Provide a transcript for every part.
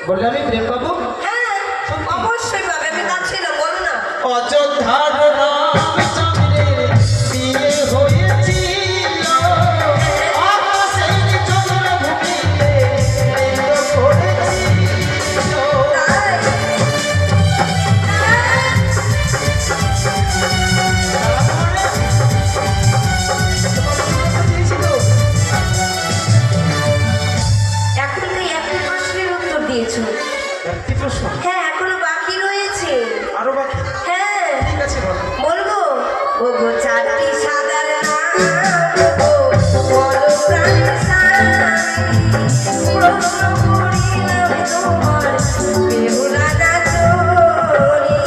বললে আমি প্রেম পাবো? হ্যাঁ অবশ্যই পাবে, আমি কাছে না, বলো না। অযোধ্যার রামচন্দ্রের বিয়ে হয়েছিল আকাশের চন্দ্রভূমিতে প্রেম করেছিল। এখন তুই একটা প্রশ্নের উত্তর দিয়েছো। একটি প্রশ্ন? হ্যাঁ এখনো বাকি রয়েছে। আরো বাকি? হ্যাঁ ঠিক আছে বলো। বলবো? ও গো চারটি সাদার নাম গো বলো প্রাণের সাথী, প্রশ্ন করিলাম তোমার বেহুলা না চলি।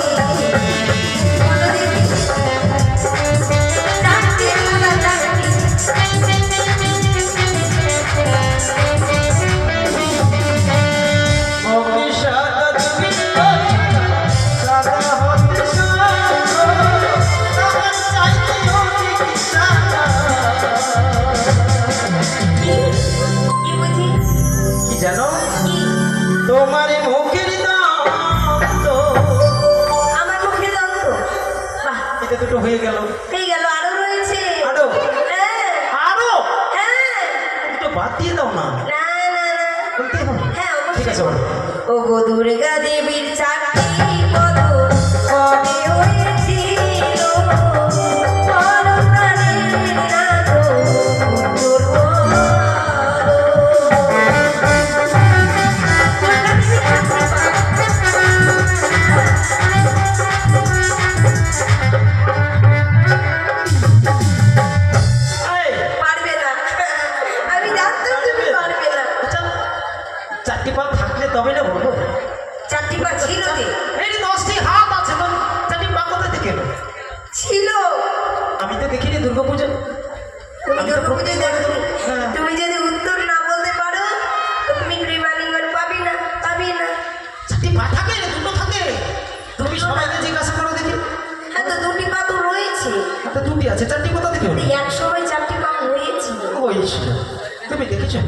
বলো দেখি। চারটি সাদা চারটি। কি বুঝি? কি জানো? কি? তোমার মুখের দাম তো আমার মুখে দন্ত। বাহ, এটা দুটো হয়ে গেল। হয়ে গেল, আরো রয়েছে। আরো? হ্যাঁ আরো হ্যাঁ। দুটো বাদ দিয়ে দাও না। না না না। বলতেই হবে? হ্যাঁ ঠিক আছে অবশ্যই। বলো। ও গো দুর্গা দেবীর চারটি পদ কবে হয়েছিল, বলো প্রাণের নাথ উত্তর বলো। এই, পারবে না, আমি জানতাম তুমি পারবে না। আচ্ছা, চারটি পা থাকলে তবে না বলবো। চারটি পা ছিল যে? এই 10টি হাত আছে তো, চারটি পা কোথায় থেকে এলো? ছিল। আমি তো দেখিনি দুর্গাপূজা। তুমি আমি তো দুর্গাপুজোয় দেখো। হ্যাঁ। তুমি যদি উত্তর না বলতে পারো তো তুমি প্রেমালিঙ্গন পাবি না, পাবি না। চারটি পা থাকে, দুটো থাকে। তুমি সবাইকে জিজ্ঞাসা করো দেখি। হ্যাঁ তো দুটি পা তো রয়েছে। হাতে দুটি আছে, চারটি কোথা থেকে হলো? এক সময় চারটি পা হয়েছিল। ওই ঈশ্বর, তুমি দেখেছো?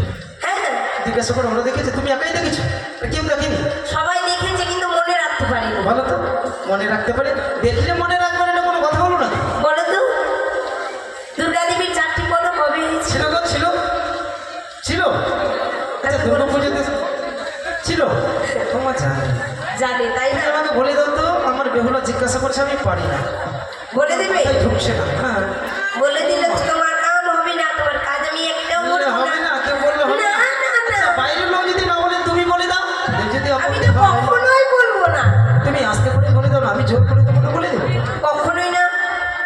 হ্যাঁ জিজ্ঞাসা করো, ওরা দেখেছে? তুমি একাই দেখেছো? আর কেউ দেখেনি? সবাই দেখেছে কিন্তু মনে রাখতে পারিনি। ভালো তো, মনে রাখতে পারে। দেখলে মনে রাখবে না, কোনো কথা বলো না। বলো তো দুর্গা দেবীর চারটি পদ কবে হয়েছিল? ছিল গো, ছিল ছিল। আচ্ছা দুর্গাপুজোতে ছিল? তোমার জানে জানে তাই না? আমাকে বলে দাও তো, আমার বেহুলা জিজ্ঞাসা করছে, আমি পারি না। বলে দেবে? তাই ঢুকছে না। হ্যাঁ বলে দিলে তো তোমার কাম হবে না, তোমার কাজ আমি একটাও বললে করবো হবে না। না, কেউ বললে হবে না না। না না, আচ্ছা, বাইরের লোক যদি না বলে তুমি বলে দাও। যদি আমি অপরাধ তো হয়, কখনোই বলবো না। তুমি আস্তে করে বলে দাও না, আমি জোর করে তোমাকে বলে দেবো। কখনোই না।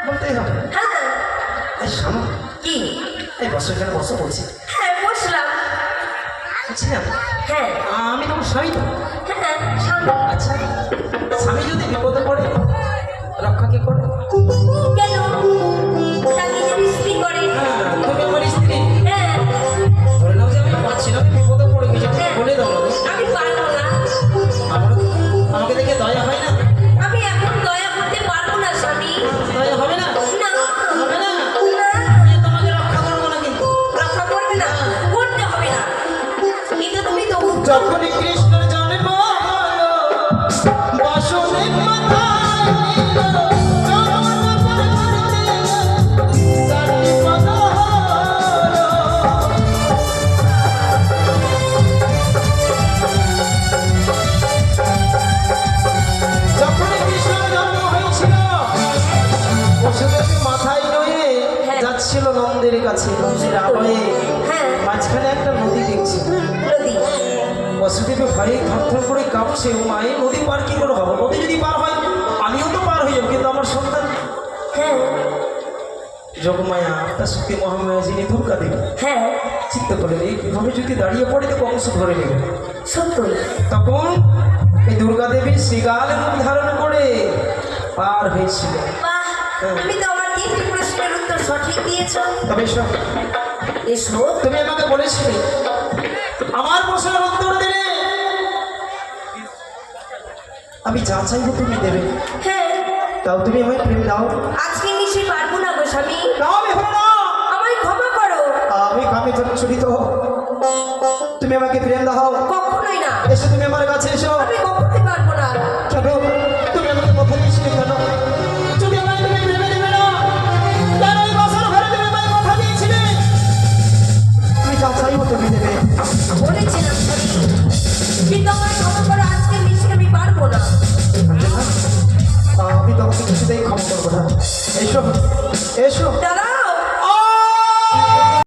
বলতেই হবে। হ্যাঁ এই শোনো, কি? এই বসো, এখানে বসো বলছি। হ্যাঁ বসলাম। বুঝছিলাম হ্যাঁ আমি তোমার স্বামী তো। হ্যাঁ সামনে। আচ্ছা, স্বামী যদি বিপদে পড়ে রক্ষা কি করে? কেন? তাকে যে স্ত্রী করে। হ্যাঁ, তুমি আমার স্ত্রী। হ্যাঁ ধরে নাও যে আমি পাচ্ছি না, বিপদে পড়ে গেছি, তুমি হ্যাঁ। বলে দাও না। আমি পারবো না। আমাকে দেখে দয়া হয় না? আমি এখন দয়া করতে পারবো না স্বামী। দয়া হবে না? না হবে না? না, আমি তোমাকে রক্ষা করবো না কিন্তু। রক্ষা করবে না, করতে হবে না। কিন্তু তুমি তো যখনই কৃষ্ণের জন্ম হলো, বাসনে মাথায় নিল, জন্ম করতে চারটি পদ হলো। যখনই কৃষ্ণের জন্ম হয়েছিল, বসুদেবী মাথায় রয়ে হ্যাঁ। যাচ্ছিল নন্দের কাছে, নন্দের আলোয়ে। হ্যাঁ মাঝখানে একটা নদী দেখছি। নদী। বসুদেবী ভয়ে থরথর করে কাঁপছে। ও মা, এই নদী পার কি করে হবো? নদী যদি পার হয় যোগমায়া তার শক্তি মহামায়া যিনি দুর্গা দেবী হ্যাঁ চিন্তা করে রে কিভাবে যদি দাঁড়িয়ে পড়ে তো কংস ধরে নেবে। সত্যই। তখন এই দুর্গা দেবী শ্রীগাল রূপ ধারণ করে পার হয়েছিল। বাহ, তুমি তো আমার 3টি প্রশ্নের উত্তর সঠিক দিয়েছো। তবে শোন, এসো। তুমি আমাকে বলেছিলে আমার প্রশ্নের উত্তর দিলে আমি যা চাইবো তুমি দেবে। হ্যাঁ, তাও তুমি আমায় প্রেম দাও। আজকে নিশ্চয়ই পারবো না গো স্বামী, দাও আমি হলো না, আমায় ক্ষমা করো। আমি কামে জড়িত। তুমি আমাকে প্রেম দাও। কখনোই না, এসো তুমি আমার কাছে এসো। আমি কখনোই পারবো না। কেন তুমি আমাকে কথা দিয়েছিলে কেন? যদি আমায় তুমি প্রেমে দেবে না, কেন এই বাসার ঘরে তুমি আমায় কথা দিয়েছিলে তুমি যা চাইবো তুমি দেবে? বলেছিলাম স্বামী, কিন্তু আমায় ক্ষমা করো, আজকে নিশ্চয়ই আমি পারবো না। আমি তোমাকে কিছুতেই ক্ষমা করবো না। এসো এসো। দাদা